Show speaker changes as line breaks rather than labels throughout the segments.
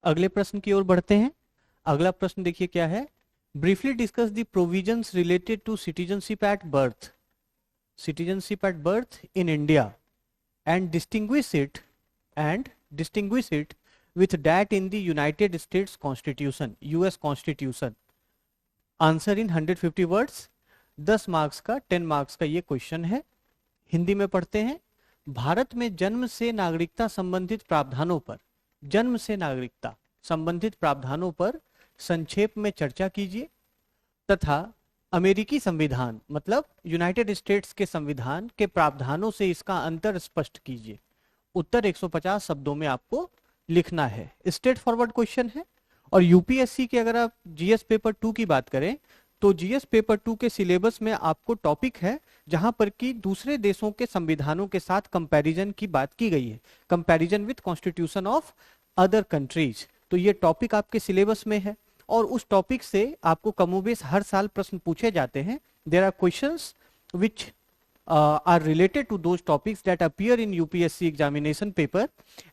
अगले प्रश्न की ओर बढ़ते हैं। अगला प्रश्न देखिए क्या है। Briefly discuss the provisions related to citizenship at birth in India and distinguish it with that in the United States Constitution, US Constitution। Answer in 150 words. 10 marks का, 10 मार्क्स का ये क्वेश्चन है। हिंदी में पढ़ते हैं। भारत में जन्म से नागरिकता संबंधित प्रावधानों पर, जन्म से नागरिकता संबंधित प्रावधानों पर संक्षेप में चर्चा कीजिए तथा अमेरिकी संविधान मतलब यूनाइटेड स्टेट्स के संविधान के प्रावधानों से इसका अंतर स्पष्ट कीजिए। उत्तर 150 शब्दों में आपको लिखना है। स्ट्रेट फॉरवर्ड क्वेश्चन है। और यूपीएससी के अगर आप जीएस पेपर 2 की बात करें तो जीएस पेपर 2 के सिलेबस में आपको टॉपिक है जहां पर कि दूसरे देशों के संविधानों के साथ कंपैरिजन की बात की गई है, comparison with constitution of other countries. तो ये टॉपिक आपके सिलेबस में है और उस टॉपिक से आपको कमोबेश हर साल प्रश्न पूछे जाते हैं। There are questions which are related to those topics that appear in UPSC examination paper,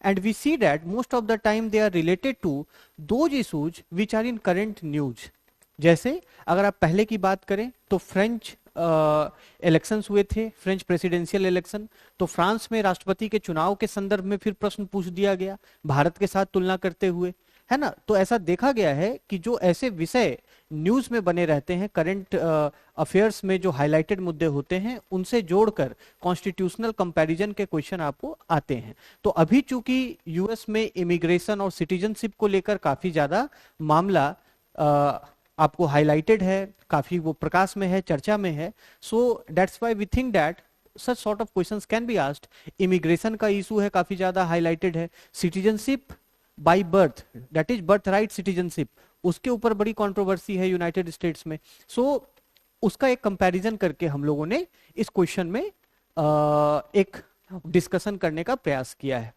and we see that most of the time they are related to those issues which are in current news। जैसे अगर आप पहले की बात करें तो French elections हुए थे, फ्रेंच प्रेसिडेंशियल इलेक्शन, तो फ्रांस में राष्ट्रपति के चुनाव के संदर्भ में फिर प्रश्न पूछ दिया गया भारत के साथ तुलना करते हुए, है ना। तो ऐसा देखा गया है कि जो ऐसे विषय न्यूज में बने रहते हैं, करंट अफेयर्स में जो हाईलाइटेड मुद्दे होते हैं उनसे जोड़कर कॉन्स्टिट्यूशनल कंपैरिजन के क्वेश्चन आपको आते हैं। तो अभी चूंकि यूएस में इमिग्रेशन और सिटीजनशिप को लेकर काफी ज्यादा मामला आपको हाईलाइटेड है, काफी वो प्रकाश में है, चर्चा में है। So that's why we think that such sort of questions can be asked। Immigration का इशू है, काफी ज्यादा हाईलाइटेड है। Citizenship by birth, that is birth right citizenship, उसके ऊपर बड़ी कंट्रोवर्सी है यूनाइटेड स्टेट्स में। सो उसका एक कंपैरिजन करके हम लोगों ने इस क्वेश्चन में एक डिस्कशन करने का प्रयास किया है।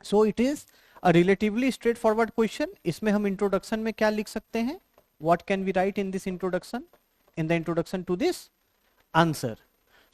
So it is a relatively straightforward question. इसमें हम इंट्रोडक्शन में क्या लिख सकते हैं? What can we write in this introduction, in the introduction to this answer?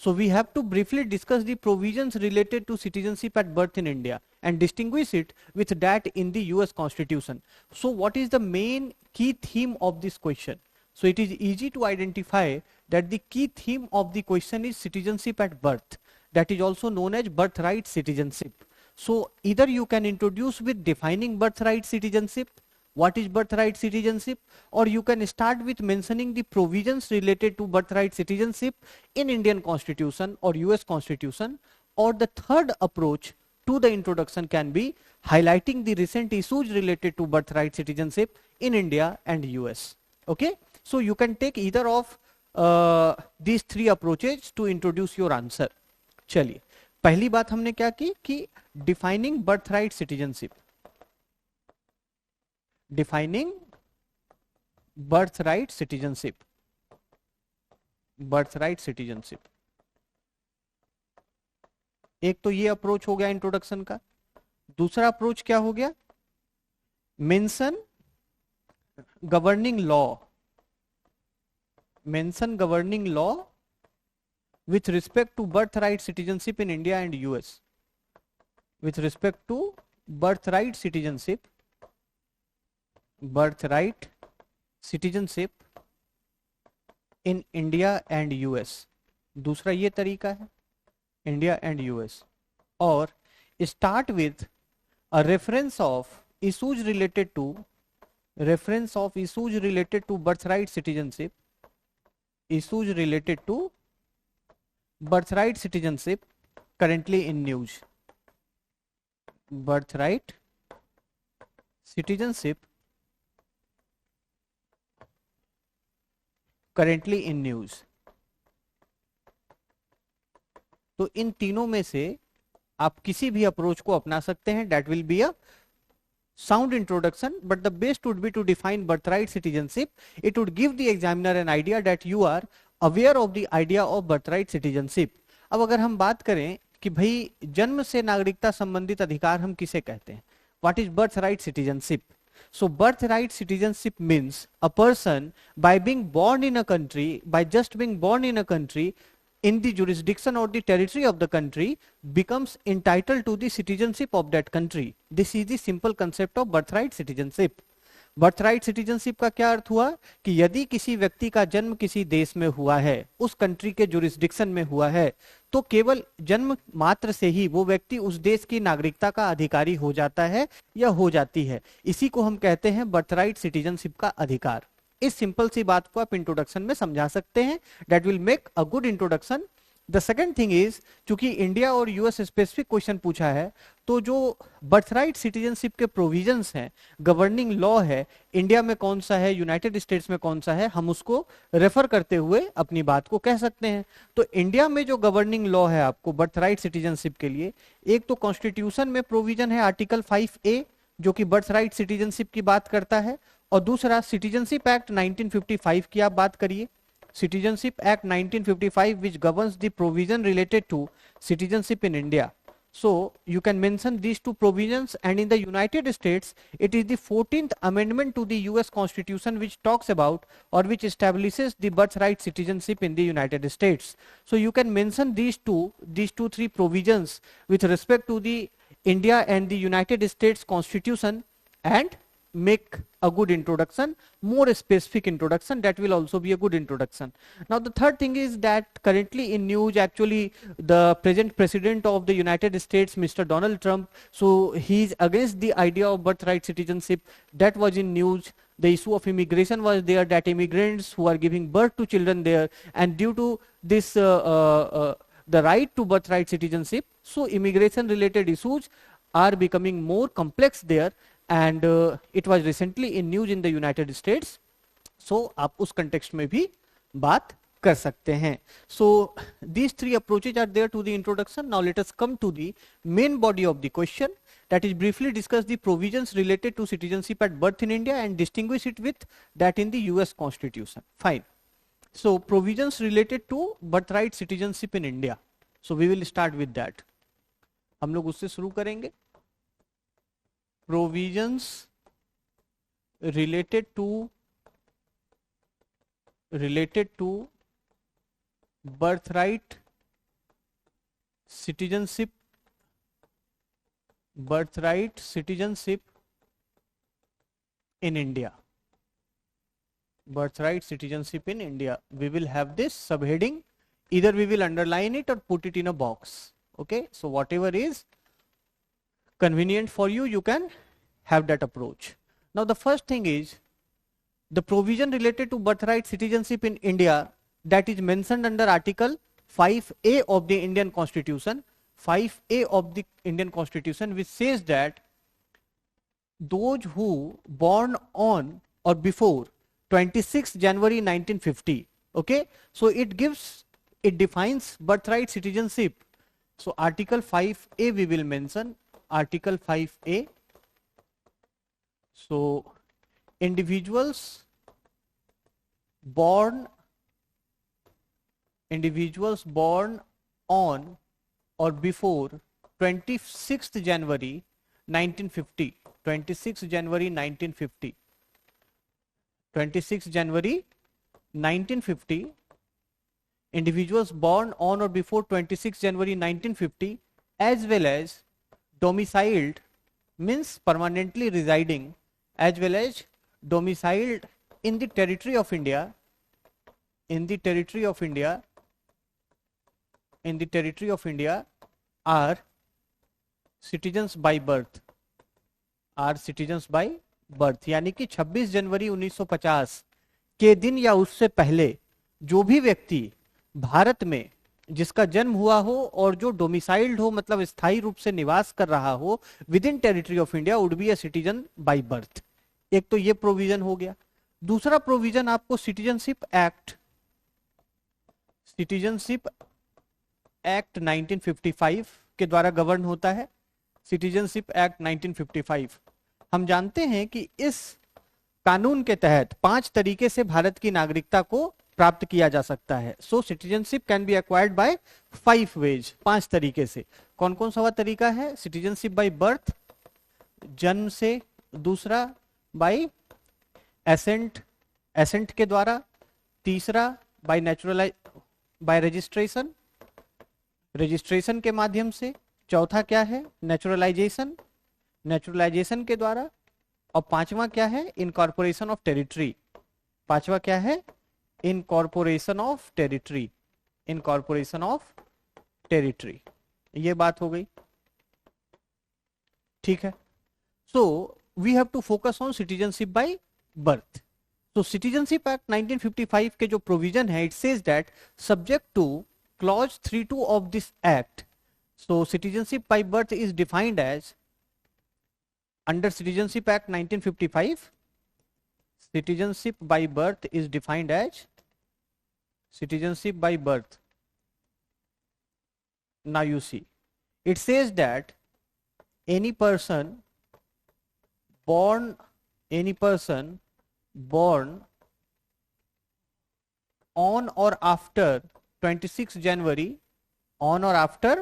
So we have to briefly discuss the provisions related to citizenship at birth in India and distinguish it with that in the US Constitution. So what is the main key theme of this question? So it is easy to identify that the key theme of the question is citizenship at birth, that is also known as birthright citizenship. So either you can introduce with defining birthright citizenship, what is birthright citizenship, or you can start with mentioning the provisions related to birthright citizenship in Indian Constitution or US Constitution, or the third approach to the introduction can be highlighting the recent issues related to birthright citizenship in India and US। Okay, so you can take either of these three approaches to introduce your answer। चलिए, पहली बात हमने क्या की कि defining birthright citizenship, defining birthright citizenship, birthright citizenship. एक तो ये अप्रोच हो गया इंट्रोडक्शन का। दूसरा अप्रोच क्या हो गया? Mention governing law, mention governing law with respect to birthright citizenship in India and US, with respect to birthright citizenship, birthright citizenship in India and US। दूसरा ये तरीका है, India and US। और start with a reference of issues related to, reference of issues related to birthright citizenship, issues related to birthright citizenship currently in news, birthright citizenship currently in news। तो इन तीनों में से आप किसी भी approach को अपना सकते हैं। that will be a sound introduction, but the best would be to define birthright citizenship। it would give the examiner an idea that you are aware of the idea of birthright citizenship। अब अगर हम बात करें कि भाई जन्म से नागरिकता संबंधित अधिकार हम किसे कहते हैं, what is birthright citizenship? So birthright citizenship means a person by being born in a country, by just being born in a country, in the jurisdiction or the territory of the country becomes entitled to the citizenship of that country. This is the simple concept of birthright citizenship. Birthright citizenship का क्या अर्थ हुआ कि यदि किसी व्यक्ति का जन्म किसी देश में हुआ है, उस कंट्री के जुरिस्डिक्शन में हुआ है, तो केवल जन्म मात्र से ही वो व्यक्ति उस देश की नागरिकता का अधिकारी हो जाता है या हो जाती है. इसी को हम कहते हैं बर्थराइट सिटीजनशिप का अधिकार. इस सिंपल सी बात को आप इंट्रोडक्शन में समझा सकते हैं. That will make a good introduction. The second thing is, चूंकि इंडिया और यूएस स्पेसिफिक क्वेश्चन पूछा है, तो जो बर्थराइट सिटीजनशिप के प्रोविजंस हैं, गवर्निंग लॉ है, इंडिया में कौन सा है, यूनाइटेड स्टेट्स में कौन सा है, हम उसको रेफर करते हुए अपनी बात को कह सकते हैं. तो इंडिया में जो गवर्निंग लॉ है आपको बर्थराइट सिटीजनशिप के लिए, एक तो कॉन्स्टिट्यूशन में प्रोविजन है आर्टिकल 5A जो कि बर्थराइट सिटीजनशिप की बात करता है, और दूसरा सिटीजनशिप एक्ट 1955 की आप बात करिए. Citizenship Act 1955 which governs the provision related to citizenship in India. So you can mention these two provisions, and in the United States it is the 14th amendment to the US Constitution which talks about or which establishes the birthright citizenship in the United States. So you can mention these three provisions with respect to the India and the United States Constitution and make a good introduction, more specific introduction, that will also be a good introduction. Now the third thing is that currently in news, actually the present president of the United States, Mr. Donald Trump, so he is against the idea of birthright citizenship. That was in news. The issue of immigration was there, that immigrants who are giving birth to children there, and due to this the right to birthright citizenship, so immigration related issues are becoming more complex there, and it was recently in news in the United States. So आप उस context में भी बात कर सकते हैं. So these three approaches are there to the introduction. Now let us come to the main body of the question, that is briefly discuss the provisions related to citizenship at birth in India and distinguish it with that in the US Constitution. Fine. So provisions related to birthright citizenship in India. So we will start with that. हम लोग उससे शुरू करेंगे. Provisions related to birthright citizenship in India. Birthright citizenship in India. We will have this subheading. Either we will underline it or put it in a box. Okay, so whatever is convenient for you, you can have that approach. Now the first thing is the provision related to birthright citizenship in India that is mentioned under article 5A of the Indian Constitution. 5A of the Indian Constitution, which says that those who born on or before 26 January 1950, okay, so it defines birthright citizenship. So article 5A we will mention, article 5A. So individuals born on or before 26th January 1950, 26 January 1950, 26 January 1950, individuals born on or before 26 January 1950, as well as domiciled, means permanently residing, as well as domiciled in the territory of India, are citizens by birth, यानी कि 26 जनवरी 1950 के दिन या उससे पहले जो भी व्यक्ति भारत में जिसका जन्म हुआ हो और जो डोमिसाइल्ड हो, मतलब स्थायी रूप से निवास कर रहा हो with in territory of India, would be a citizen by birth. एक तो ये प्रोविजन हो गया. दूसरा प्रोविजन आपको सिटीजनशिप एक्ट 1955 के द्वारा गवर्न होता है. सिटीजनशिप एक्ट 1955, हम जानते हैं कि इस कानून के तहत 5 तरीके से भारत की नागरिकता को प्राप्त किया जा सकता है. So citizenship can be acquired by 5 ways, 5 तरीके से. कौन कौन सा वह तरीका है? सिटीजनशिप बाय बर्थ, जन्म से. दूसरा बाय एसेंट के द्वारा. तीसरा बाय बाय रजिस्ट्रेशन, रजिस्ट्रेशन के माध्यम से। चौथा क्या है, नेचुरलाइजेशन, नेचुरलाइजेशन के द्वारा। और पांचवा क्या है, इनकॉर्पोरेशन ऑफ टेरिटरी। पांचवा क्या है, incorporation of territory, incorporation of territory. ये बात हो गई, ठीक है। So we have to focus on citizenship by birth. तो सिटीजनशिप एक्ट 1955 के जो प्रोविजन है, it says that subject to clause 3(2) of this act, so citizenship by birth is defined as, under Citizenship Act 1955, citizenship by birth is defined as, citizenship by birth. Now you see, it says that any person born on or after 26 January, on or after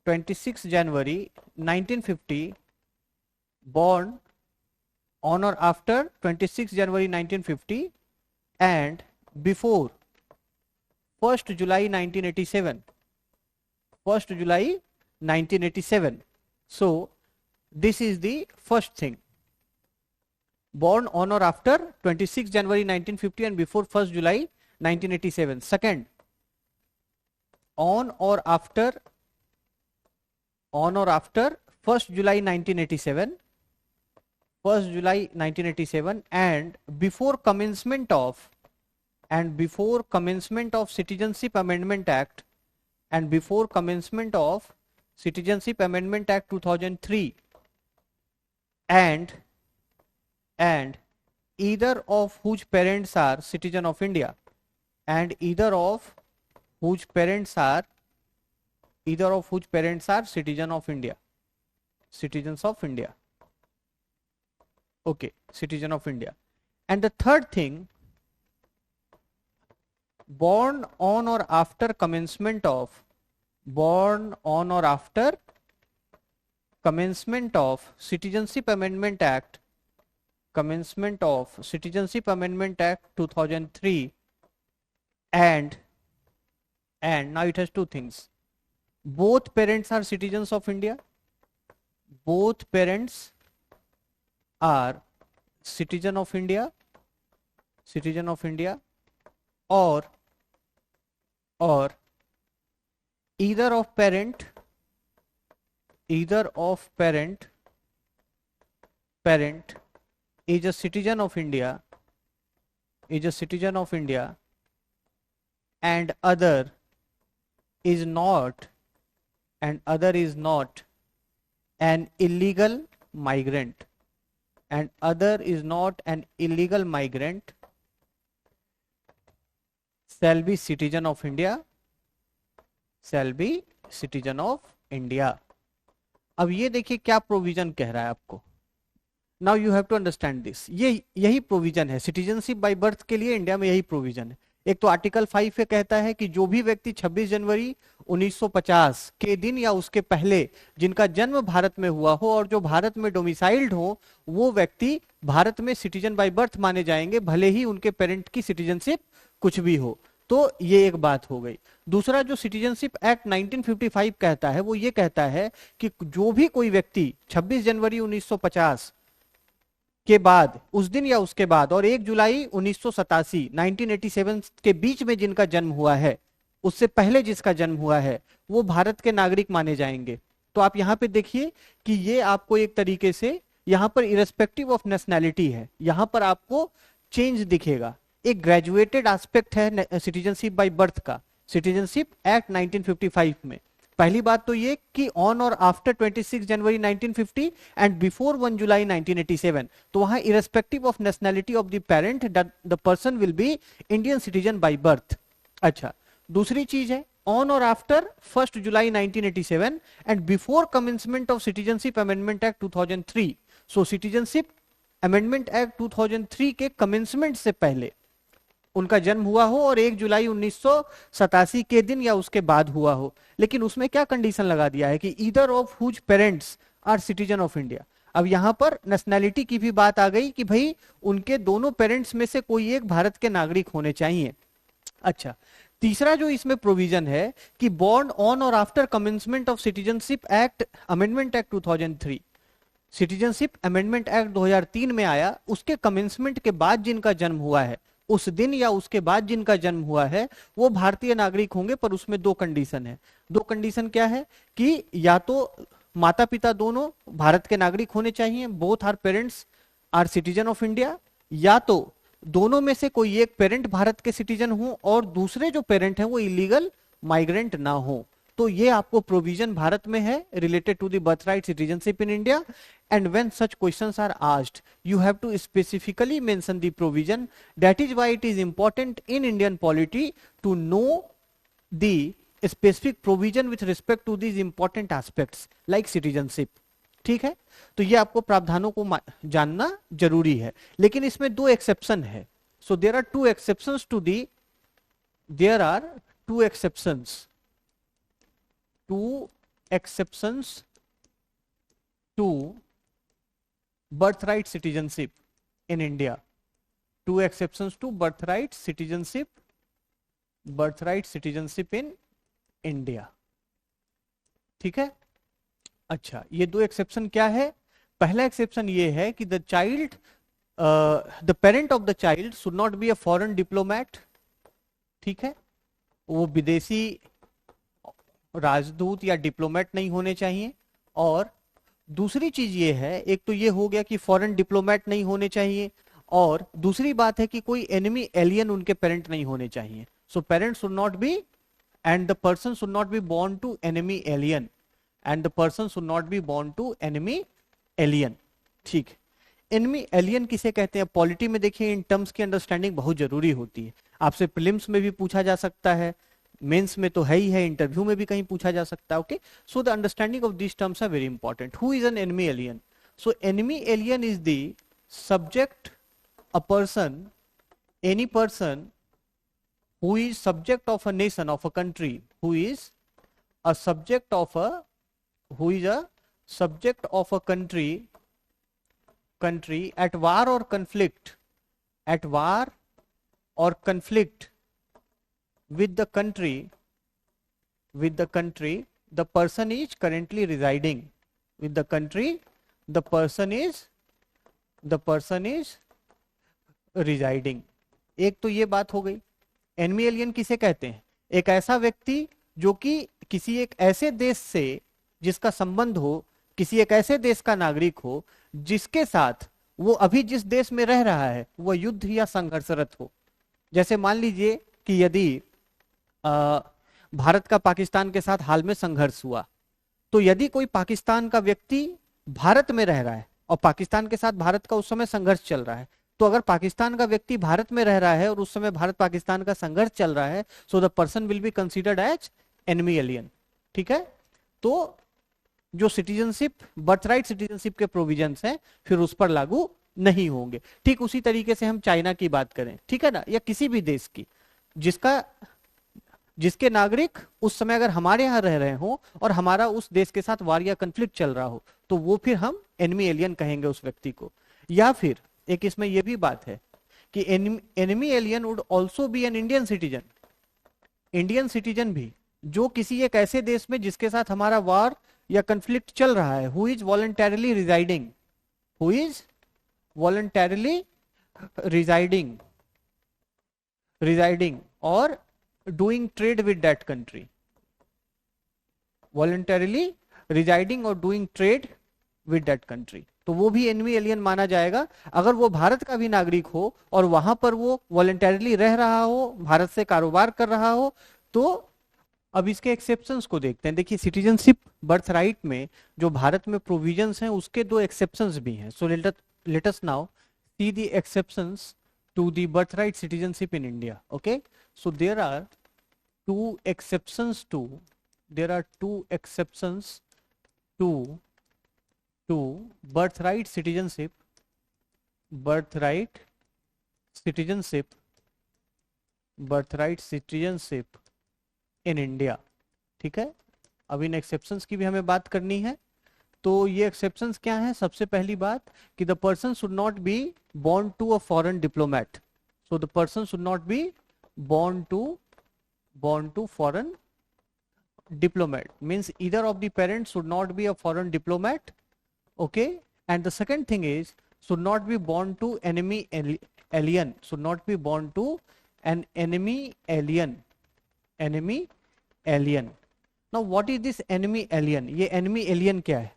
26 January 1950, born on or after 26 January 1950 and before 1st July 1987, 1st July 1987. So this is the first thing, born on or after 26 January 1950 and before 1st July 1987. Second, on or after 1st July 1987, 1st July 1987 and before commencement of Citizenship Amendment Act, and before commencement of Citizenship Amendment Act 2003, and either of whose parents are citizen of India, and either of whose parents are citizen of India, citizens of India. Okay, citizen of India. And the third thing, born on or after commencement of Citizenship Amendment Act, commencement of Citizenship Amendment Act 2003, and now it has two things, both parents are citizens of India, both parents are citizen of India, or either of parent is a citizen of India, and other is not an illegal migrant, and other is not an illegal migrant, shall be citizen of India, shall be citizen of India. अब ये देखिए क्या provision कह रहा है आपको. Now you have to understand this. ये यही प्रोविजन है सिटीजनशिप बाय बर्थ के लिए इंडिया में, यही प्रोविजन है. एक तो आर्टिकल 5 कहता है कि जो भी व्यक्ति 26 जनवरी 1950 के दिन या उसके पहले जिनका जन्म भारत में हुआ हो और जो भारत में डोमिसाइल्ड हो, वो व्यक्ति भारत में सिटीजन बाय बर्थ माने जाएंगे, भले ही उनके पेरेंट की सिटीजनशिप कुछ भी हो. तो ये एक बात हो गई. दूसरा जो सिटीजनशिप एक्ट 1955 कहता है वो ये कहता है कि जो भी कोई व्यक्ति 26 जनवरी 1950 के बाद, उस दिन या उसके बाद, और 1 जुलाई 1987 1987 के बीच में जिनका जन्म हुआ है, उससे पहले जिसका जन्म हुआ है, वो भारत के नागरिक माने जाएंगे. तो आप यहाँ पे देखिए कि ये आपको एक तरीके से यहाँ पर इरेस्पेक्टिव ऑफ नेशनैलिटी है, यहाँ पर आपको चेंज दिखेगा. एक ग्रेजुएटेड एस्पेक्ट है सिटीजनशिप बाय बर्थ का सिटीजनशिप एक्ट 1955 में. पहली बात तो ये कि on or after 26 January 1950 and before 1 July 1987, तो वहां irrespective of nationality of the parent the person will B Indian citizen by birth. अच्छा, दूसरी चीज है on or after 1 July 1987 and before commencement of citizenship amendment act 2003. So citizenship amendment act 2003 के commencement से पहले उनका जन्म हुआ हो और 1 जुलाई 1987 के दिन या उसके बाद हुआ हो, लेकिन उसमें क्या कंडीशन लगा दिया है कि either of whose parents are citizen of India. अब यहां पर नेशनैलिटी की भी बात आ गई कि भाई उनके दोनों पेरेंट्स में से कोई एक भारत के नागरिक होने चाहिए. अच्छा, तीसरा जो इसमें प्रोविजन है कि born on or after commencement of citizenship act amendment act 2003, citizenship amendment act 2003 में आया, उसके कमेंसमेंट के बाद जिनका जन्म हुआ है, उस दिन या उसके बाद जिनका जन्म हुआ है, वो भारतीय नागरिक होंगे। पर उसमें दो कंडीशन है। दो कंडीशन क्या है कि या तो माता पिता दोनों भारत के नागरिक होने चाहिए, both are parents are citizen of India, या तो दोनों में से कोई एक पेरेंट भारत के सिटीजन हो और दूसरे जो पेरेंट हैं वो इलीगल माइग्रेंट ना हो। तो ये आपको प्रोविजन भारत में है related to the birth right citizenship in India. And when such questions are asked you have to specifically mention the provision. That is why it is important in Indian polity to know the specific provision with respect to these important aspects like citizenship. ठीक है, तो ये आपको प्रावधानों को जानना जरूरी है। लेकिन इसमें दो एक्सेप्शन है। So there are two exceptions to the there are two exceptions to birthright citizenship in India. Two exceptions to birthright citizenship in India. ठीक है, अच्छा ये दो एक्सेप्शन क्या है? पहला एक्सेप्शन ये है कि the parent of the child should not be a foreign diplomat. ठीक है, वो विदेशी राजदूत या डिप्लोमेट नहीं होने चाहिए। और दूसरी चीज ये है, एक तो ये हो गया कि फॉरेन डिप्लोमेट नहीं होने चाहिए, और दूसरी बात है कि कोई एनिमी एलियन उनके पेरेंट नहीं होने चाहिए। So parents should not be and the person should not be born to enemy alien and the person should not be born to enemy alien. ठीक, एनिमी एलियन किसे कहते हैं? पॉलिटी में देखिए इन टर्म्स की अंडरस्टैंडिंग बहुत जरूरी होती है। आपसे प्रीलिम्स में भी पूछा जा सकता है, मेंस में तो है ही है, इंटरव्यू में भी कहीं पूछा जा सकता है। Okay, so the understanding of this terms are very important. Who is an enemy alien? So enemy alien is the subject, a person, any person who is subject of a nation, of a country, who is a subject of a country at war or conflict with the country the person is currently residing with the country the person is residing। एक तो ये बात हो गई। Enemy alien किसे कहते हैं? एक ऐसा व्यक्ति जो कि किसी एक ऐसे देश से जिसका संबंध हो, किसी एक ऐसे देश का नागरिक हो जिसके साथ वो अभी जिस देश में रह रहा है वो युद्ध या संघर्षरत हो। जैसे मान लीजिए कि यदि भारत का पाकिस्तान के साथ हाल में संघर्ष हुआ, तो यदि कोई पाकिस्तान का व्यक्ति भारत में रह रहा है और पाकिस्तान के साथ भारत का उस समय संघर्ष चल रहा है, तो अगर पाकिस्तान का व्यक्ति भारत में रह रहा है और उस समय भारत पाकिस्तान का संघर्ष चल रहा है, so the person will be considered as enemy alien. ठीक है, तो जो सिटीजनशिप, बर्थराइट सिटीजनशिप के प्रोविजंस हैं फिर उस पर लागू नहीं होंगे। ठीक उसी तरीके से हम चाइना की बात करें, ठीक है ना, या किसी भी देश की जिसके नागरिक उस समय अगर हमारे यहाँ रह रहे हो और हमारा उस देश के साथ वार या कंफ्लिक्ट चल रहा हो, तो वो फिर हम एनिमी एलियन कहेंगे उस व्यक्ति को। या फिर एक इसमें यह भी बात है कि enemy alien would also be an Indian citizen. Indian citizen भी जो किसी एक ऐसे देश में जिसके साथ हमारा वार या कंफ्लिक्ट चल रहा है, who is voluntarily residing or doing trade with that country, voluntarily residing or doing trade with that country, तो वो भी एनिमी एलियन माना जाएगा। अगर वो भारत का भी नागरिक हो और वहां पर वो वॉलंटरली रह रहा हो, भारत से कारोबार कर रहा हो, तो अब इसके एक्सेप्शंस को देखते हैं। देखिए सिटीजनशिप बर्थ राइट में जो भारत में प्रोविजंस हैं उसके दो एक्सेप्शंस भी हैं। So let us now see the exceptions to the birth right citizenship in India. Okay, so there are two exceptions to birthright citizenship in India। ठीक है, अब इन एक्सेप्शंस की भी हमें बात करनी है। तो ये एक्सेप्शंस क्या हैं? सबसे पहली बात कि the person should not be born to a foreign diplomat. So the person should not be born to born to foreign diplomat, means either of the parents should not be a foreign diplomat. Okay, and the second thing is should not be born to enemy alien, should not be born to an enemy alien. Now what is this enemy alien? ये enemy alien क्या है?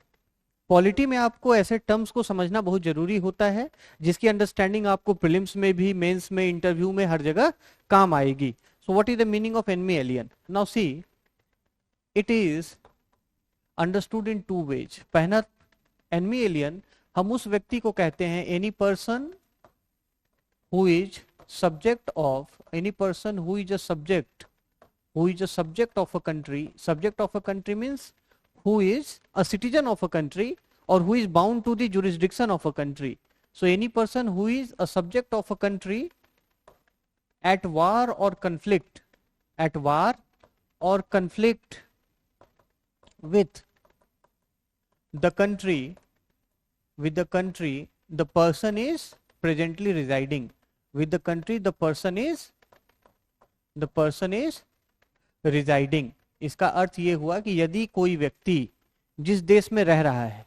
Polity में आपको ऐसे terms को समझना बहुत जरूरी होता है जिसकी अंडरस्टैंडिंग आपको प्रीलिम्स में भी, मेंस में, इंटरव्यू में, हर जगह काम आएगी. So what is the meaning of enemy alien? Now see, it is understood in two ways. पहला, एनिमी एलियन हम उस व्यक्ति को कहते हैं, any person who is subject of, any person who is a subject, who is a subject of a country. Subject of a country means who is a citizen of a country or who is bound to the jurisdiction of a country. So any person who is a subject of a country at war or conflict, at war or conflict with the country, the person is presently residing. With the country, the person is residing. इसका अर्थ ये हुआ कि यदि कोई व्यक्ति जिस देश में रह रहा है,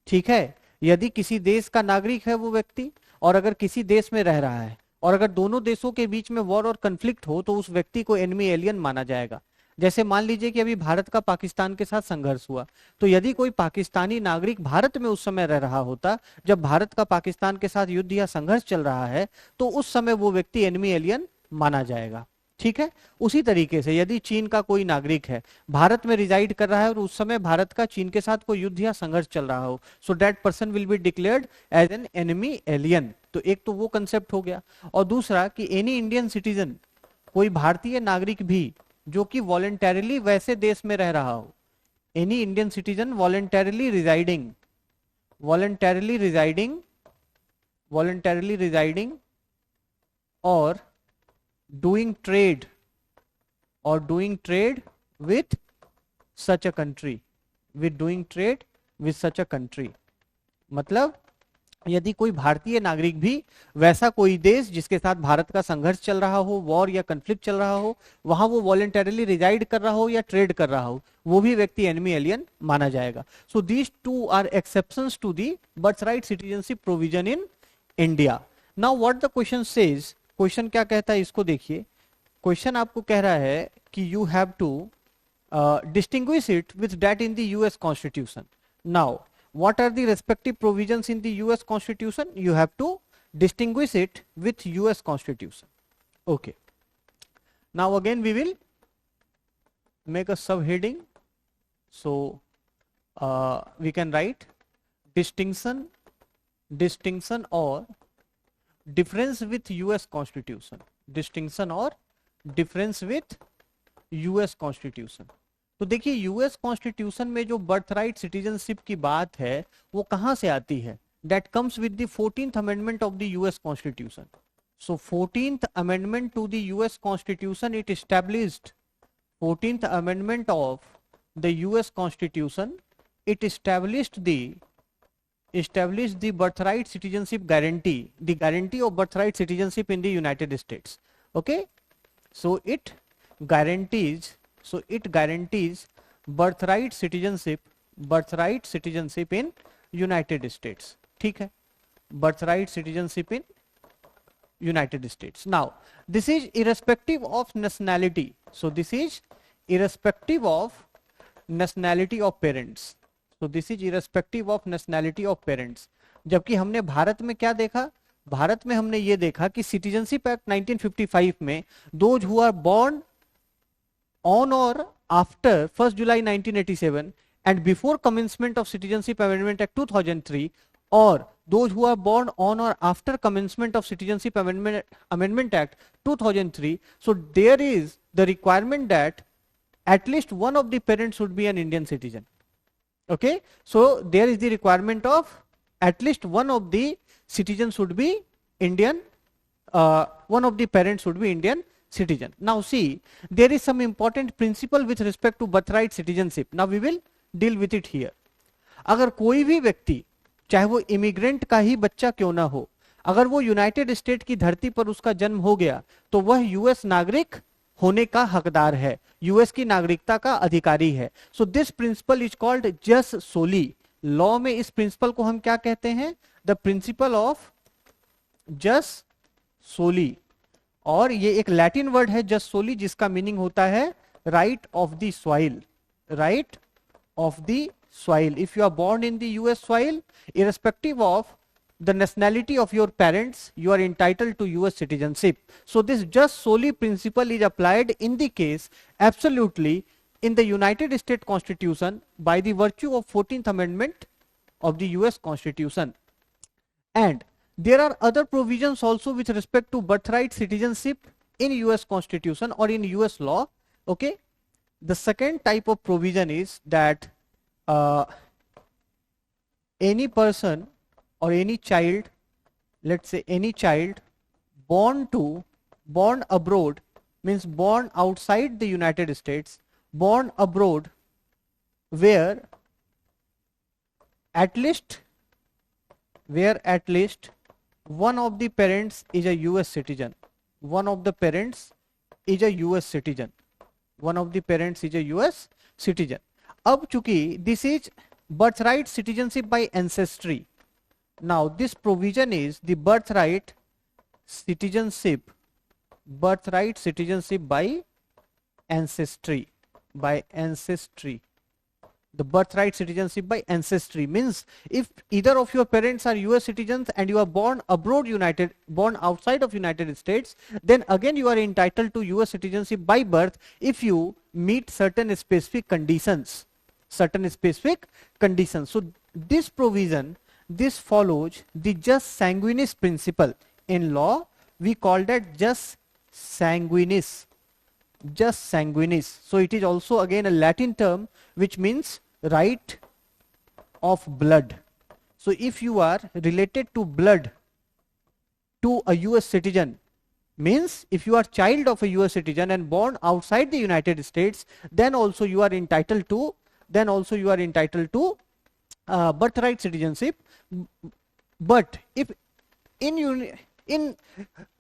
ठीक है, यदि किसी देश का नागरिक है वो व्यक्ति, और अगर किसी देश में रह रहा है, और अगर दोनों देशों के बीच में वॉर और कन्फ्लिक्ट हो, तो उस व्यक्ति को एनिमी एलियन माना जाएगा. जैसे मान लीजिए कि अभी भारत का पाकिस्तान के साथ संघर्ष हुआ, तो यदि कोई पाकिस्तानी नागरिक भारत में उस समय रह रहा होता, जब भारत का पाकिस्तान के साथ युद्ध या संघर्ष चल रहा है, तो उस समय वो व्यक्ति एनिमी एलियन माना जाएगा. ठीक है. उसी तरीके से यदि चीन का कोई नागरिक है, भारत में रिजाइड कर रहा है, और उस समय भारत का चीन के साथ कोई युद्ध या संघर्ष चल रहा हो, so that person will be declared as an enemy alien. तो एक तो वो कंसेप्ट हो गया, और दूसरा कि एनी इंडियन सिटीजन, कोई भारतीय नागरिक भी जो कि वॉलेंटरीली वैसे देश में रह रहा हो, any Indian citizen voluntarily residing और doing trade with such a country, मतलब यदि कोई भारतीय नागरिक भी वैसा कोई देश जिसके साथ भारत का संघर्ष चल रहा हो, वॉर या कन्फ्लिक्ट चल रहा हो, वहां वो वॉलेंटरीली रिजाइड कर रहा हो या ट्रेड कर रहा हो, वो भी व्यक्ति एनिमी एलियन माना जाएगा. So these two are exceptions to the birthright citizenship provision in India. Now what the question says, question क्या कहता है इसको देखिए. क्वेश्चन आपको कह रहा है कि you have to distinguish it with that in the US constitution. Now what are the respective provisions in the US constitution? You have to distinguish it with US constitution. Okay, now again we will make a subheading. So we can write distinction or difference with US Constitution. Distinction or difference with US Constitution. तो देखिए US constitution में जो birth right citizenship की बात है वो कहां से आती है? That comes with the 14th amendment of the US constitution. So 14th amendment to the US constitution, it established 14th amendment of the US constitution, it established the birthright citizenship guarantee, the guarantee of birthright citizenship in the United States. Okay, so it guarantees birthright citizenship in United States. ठीक है, birthright citizenship in United States. Now this is irrespective of nationality. So this is irrespective of nationality of parents. So this is irrespective of nationality of parents. जबकि हमने भारत में क्या देखा? भारत में हमने ये देखा कि सिटीजनशिप एक्ट 1955 में those who are born on or after 1 July 1987 and before commencement of citizenship amendment act 2003 or those who are born on or after commencement of citizenship amendment act 2003, so there is the requirement that at least one of the parents should be an Indian citizen. Okay, so there is the requirement of at least one of the citizens should be Indian, one of the parents should be Indian citizen. Now see, there is some important principle with respect to birthright citizenship. Now we will deal with it here. अगर कोई भी व्यक्ति, चाहे वो immigrant का ही बच्चा क्यों ना हो, अगर वो यूनाइटेड स्टेट की धरती पर उसका जन्म हो गया तो वह यूएस नागरिक होने का हकदार है, यूएस की नागरिकता का अधिकारी है। So this principle is called जस सोली। लॉ में इस प्रिंसिपल को हम क्या कहते हैं? द प्रिंसिपल ऑफ जस सोली। और ये एक लैटिन वर्ड है जस सोली, जिसका मीनिंग होता है right of the soil, right of the soil. If you are born in the US soil, irrespective of the nationality of your parents, you are entitled to US citizenship. So this just solely principle is applied in the case absolutely in the United States Constitution by the virtue of 14th Amendment of the US Constitution. And there are other provisions also with respect to birthright citizenship in US Constitution or in US law. Okay, the second type of provision is that any person or any child, let's say any child born abroad, means born outside the United States, born abroad, where at least one of the parents is a US citizen, one of the parents is a US citizen, one of the parents is a US citizen. अब चूंकि this is birthright citizenship by ancestry, now this provision is the birthright citizenship by ancestry, the birthright citizenship by ancestry means if either of your parents are US citizens and you are born outside of United States, then again you are entitled to US citizenship by birth if you meet certain specific conditions. So this provision, this follows the jus sanguinis principle. In law we call that jus sanguinis. So it is also again a Latin term which means right of blood. So if you are related to blood to a US citizen, means if you are child of a US citizen and born outside the United States, then also you are entitled to birthright citizenship. But if in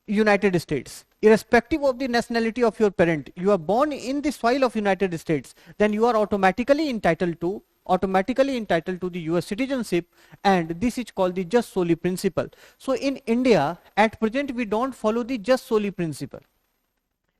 United States, irrespective of the nationality of your parent, you are born in the soil of United States, then you are automatically entitled to the US citizenship, and this is called the jus soli principle. So in India at present we don't follow the jus soli principle,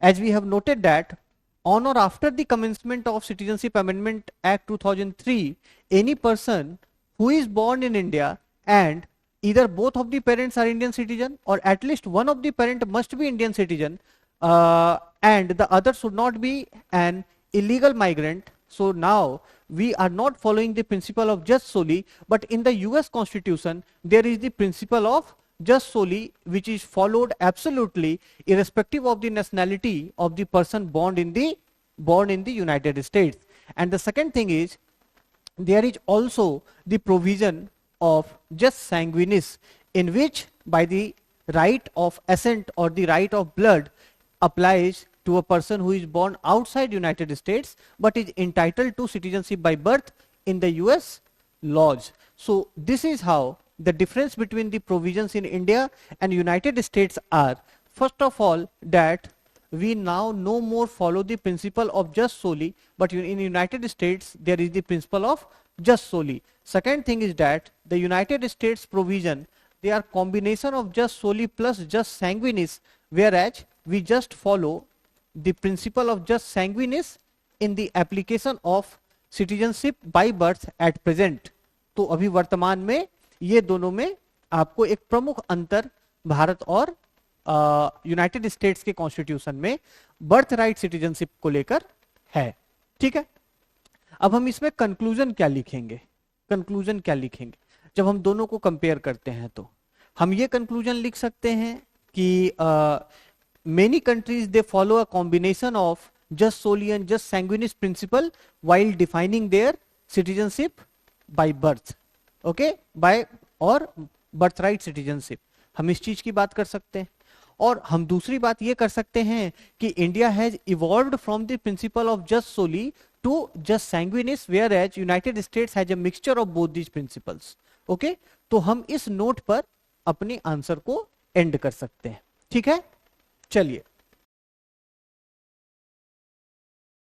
as we have noted that on or after the commencement of Citizenship Amendment Act 2003, any person who is born in India and either both of the parents are Indian citizen or at least one of the parent must be Indian citizen, and the other should not be an illegal migrant. So now we are not following the principle of jus soli, but in the US Constitution there is the principle of jus soli which is followed absolutely irrespective of the nationality of the person born in the United States. And the second thing is there is also the provision of jus sanguinis, in which by the right of assent or the right of blood applies to a person who is born outside United States but is entitled to citizenship by birth in the US laws. So this is how the difference between the provisions in India and United States are. First of all, that we now no more follow the principle of jus soli, but in United States there is the principle of jus soli. Second thing is that the United States provision, they are combination of jus soli plus jus sanguinis, whereas we just follow the principle of jus sanguinis in the application of citizenship by birth at present. तो अभी वर्तमान में ये दोनों में आपको एक प्रमुख अंतर भारत और यूनाइटेड स्टेट्स के कॉन्स्टिट्यूशन में बर्थ राइट सिटीजनशिप को लेकर है। ठीक है, अब हम इसमें कंक्लूजन क्या लिखेंगे? जब हम दोनों को कंपेयर करते हैं तो हम ये कंक्लूजन लिख सकते हैं कि many countries they follow a combination of jus soli and jus sanguinis principle while defining their citizenship by birth, okay, by or birth right citizenship. हम इस चीज की बात कर सकते हैं। और हम दूसरी बात ये कर सकते हैं कि India has evolved from the principle of jus soli to jus sanguinis, whereas United States has a mixture of both these principles. Okay, तो हम इस नोट पर अपने आंसर को एंड कर सकते हैं। ठीक है, चलिए।